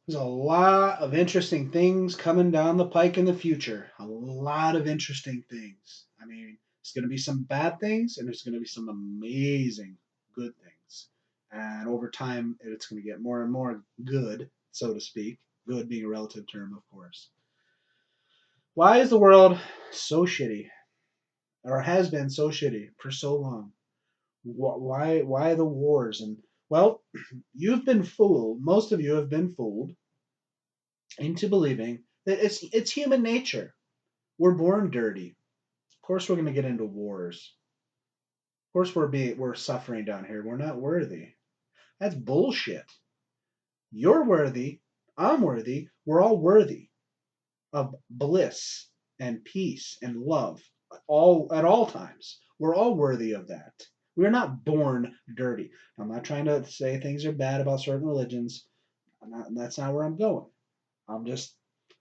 There's a lot of interesting things coming down the pike in the future. A lot of interesting things. I mean, it's going to be some bad things and there's going to be some amazing good things. And over time, it's going to get more and more good, so to speak. Good being a relative term, of course. Why is the world so shitty, or has been so shitty for so long? Why the wars? And well, you've been fooled. Most of you have been fooled into believing that it's human nature. We're born dirty. Of course, we're going to get into wars. Of course, we're suffering down here. We're not worthy. That's bullshit. You're worthy. I'm worthy. We're all worthy of bliss and peace and love all at all times. We're all worthy of that. We're not born dirty. I'm not trying to say things are bad about certain religions. That's not where I'm going. I'm just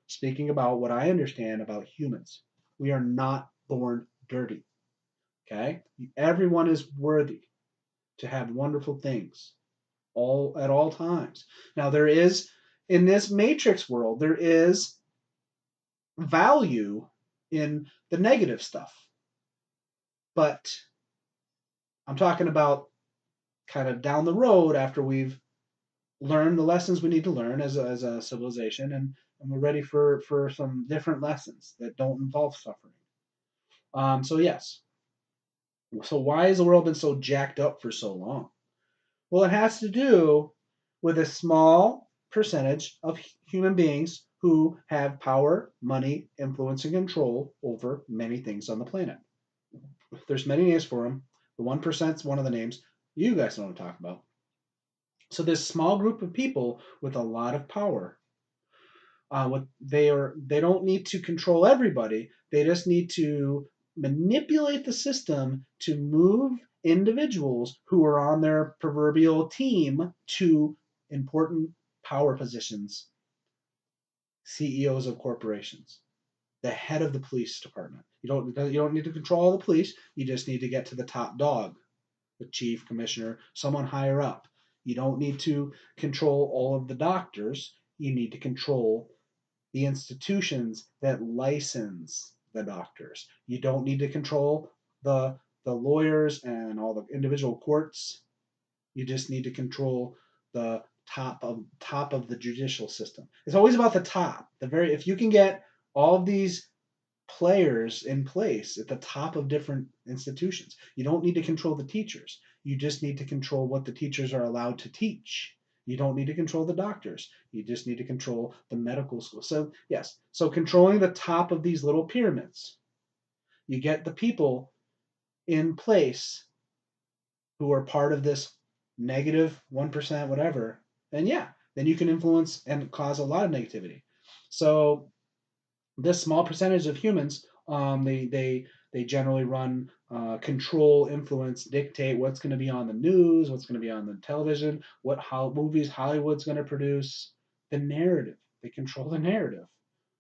speaking about what I understand about humans. We are not born dirty. Okay? Everyone is worthy to have wonderful things all at all times. Now there is in this matrix world there is value in the negative stuff. But I'm talking about kind of down the road after we've learned the lessons we need to learn as a civilization and we're ready for some different lessons that don't involve suffering. So yes, so why has the world been so jacked up for so long? Well, it has to do with a small percentage of human beings who have power, money, influence, and control over many things on the planet. There's many names for them. The 1% is one of the names. You guys know what I'm talking about. So this small group of people with a lot of power, they don't need to control everybody. They just need to manipulate the system to move individuals who are on their proverbial team to important power positions, CEOs of corporations, the head of the police department. You don't need to control all the police. You just need to get to the top dog, the chief, commissioner, someone higher up. You don't need to control all of the doctors. You need to control the institutions that license the doctors. You don't need to control the lawyers and all the individual courts. You just need to control the top of the judicial system. It's always about the top. The very if you can get all of these players in place at the top of different institutions. You don't need to control the teachers. You just need to control what the teachers are allowed to teach. You don't need to control the doctors. You just need to control the medical school. So, yes, so controlling the top of these little pyramids, you get the people in place who are part of this negative 1%, whatever, and yeah, then you can influence and cause a lot of negativity. So, this small percentage of humans, they generally run, control, influence, dictate what's going to be on the news, what's going to be on the television, what how movies Hollywood's going to produce, the narrative. They control the narrative.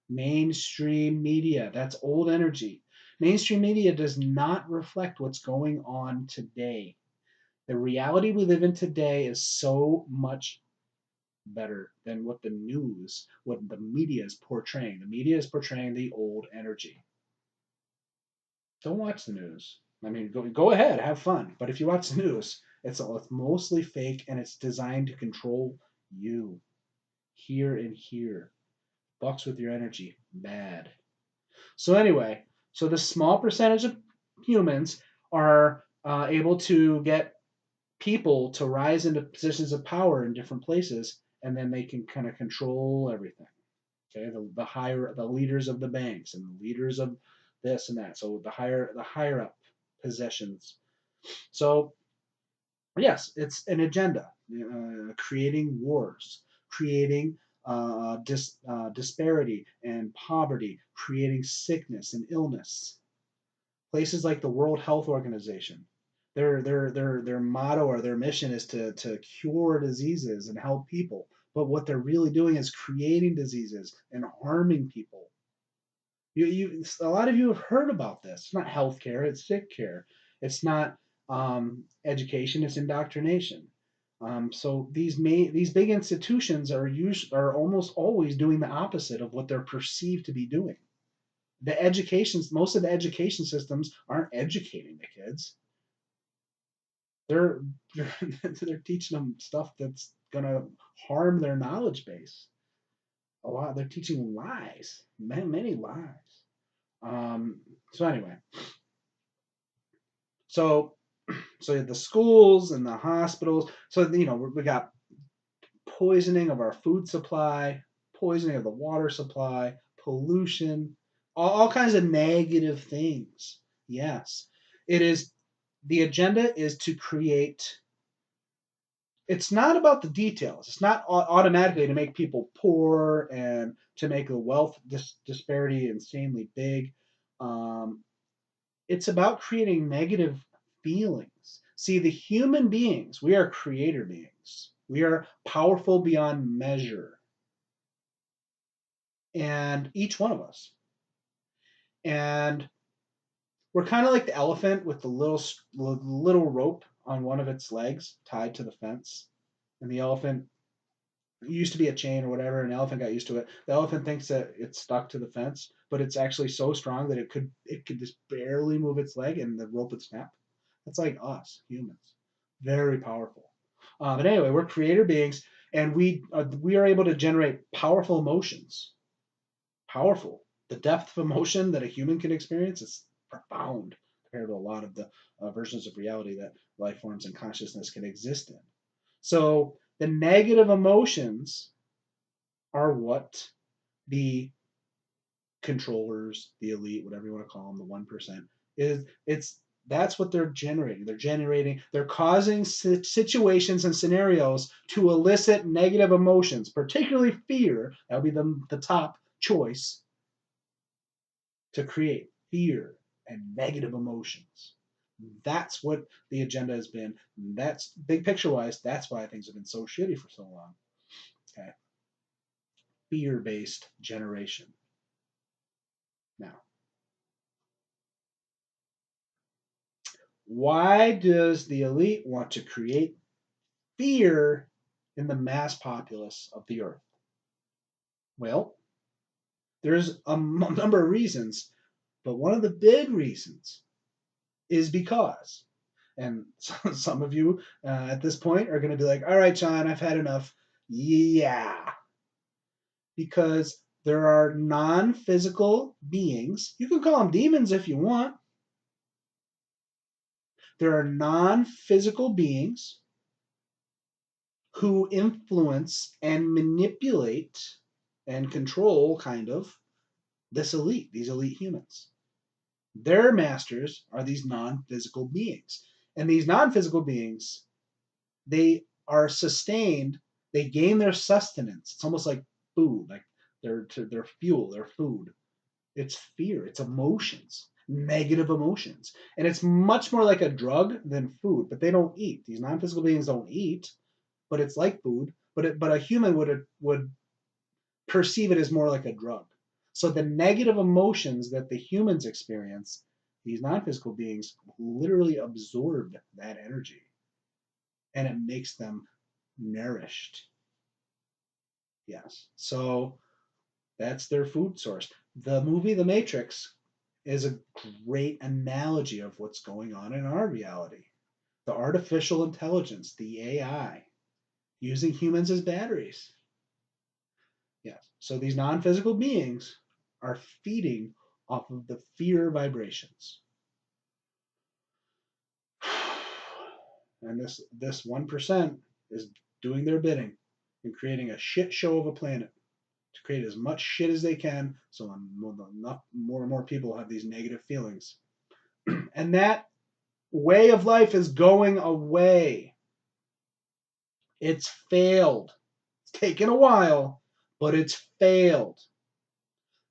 Mainstream media, that's old energy. Mainstream media does not reflect what's going on today. The reality we live in today is so much better than what the media is portraying. The media is portraying the old energy. Don't watch the news. I mean, go ahead, have fun. But if you watch the news, it's mostly fake and it's designed to control you here and here. Bucks with your energy, bad. So anyway, so the small percentage of humans are able to get people to rise into positions of power in different places, and then they can kind of control everything. Okay, the leaders of the banks and the leaders of this and that. So the higher up positions. So yes, it's an agenda, creating wars, creating disparity and poverty, creating sickness and illness. Places like the World Health Organization, their motto or their mission is to cure diseases and help people. But what they're really doing is creating diseases and harming people. A lot of you have heard about this. It's not healthcare, it's sick care. It's not education, it's indoctrination. So these big institutions are almost always doing the opposite of what they're perceived to be doing. Most of the education systems aren't educating the kids. They're they're, they're teaching them stuff that's gonna harm their knowledge base. A lot. They're teaching lies, many lies. Um, so anyway, so so the schools and the hospitals. So we got poisoning of our food supply, poisoning of the water supply, pollution, all kinds of negative things. Yes, it is. The agenda is to create. It's not about the details. It's not automatically to make people poor and to make the wealth disparity insanely big. Um, it's about creating negative feelings. See, the human beings, we are creator beings. We are powerful beyond measure, and each one of us. And we're kind of like the elephant with the little rope on one of its legs tied to the fence. And the elephant used to be a chain or whatever, and the elephant got used to it. The elephant thinks that it's stuck to the fence, but it's actually so strong that it could just barely move its leg, and the rope would snap. That's like us humans, very powerful. But anyway, we're creator beings, and we are able to generate powerful emotions. Powerful. The depth of emotion that a human can experience is profound compared to a lot of the versions of reality that life forms and consciousness can exist in. So the negative emotions are what the controllers, the elite, whatever you want to call them, the 1%, is it's that's what they're generating. They're causing situations and scenarios to elicit negative emotions, particularly fear. That would be the top choice to create fear and negative emotions. That's what the agenda has been. That's big picture wise. That's why things have been so shitty for so long. Okay, fear based generation. Now, why does the elite want to create fear in the mass populace of the earth? Well, there's a number of reasons, but one of the big reasons is because, and some of you at this point are going to be like, all right, John, I've had enough. Yeah, because there are non physical beings. You can call them demons if you want. There are non physical beings who influence and manipulate and control, kind of, these elite humans. Their masters are these non physical beings. And these non physical beings, they are sustained, they gain their sustenance. It's almost like food, like their fuel, their food. It's fear, it's emotions, negative emotions. And it's much more like a drug than food, but they don't eat. These non physical beings don't eat, but it's like food. But a human would perceive it as more like a drug. So the negative emotions that the humans experience, these non-physical beings literally absorb that energy, and it makes them nourished. Yes. So that's their food source. The movie The Matrix is a great analogy of what's going on in our reality. The artificial intelligence, the AI, using humans as batteries. Yes. So these non-physical beings are feeding off of the fear vibrations. And this 1% is doing their bidding and creating a shit show of a planet to create as much shit as they can so more and more people have these negative feelings. And that way of life is going away. It's failed. It's taken a while, but it's failed.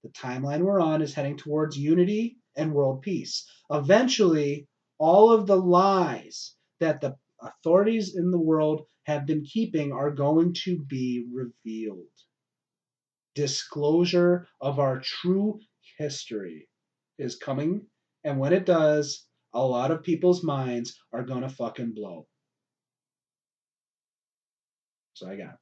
The timeline we're on is heading towards unity and world peace. Eventually, all of the lies that the authorities in the world have been keeping are going to be revealed. Disclosure of our true history is coming, and when it does, a lot of people's minds are going to fucking blow. So I got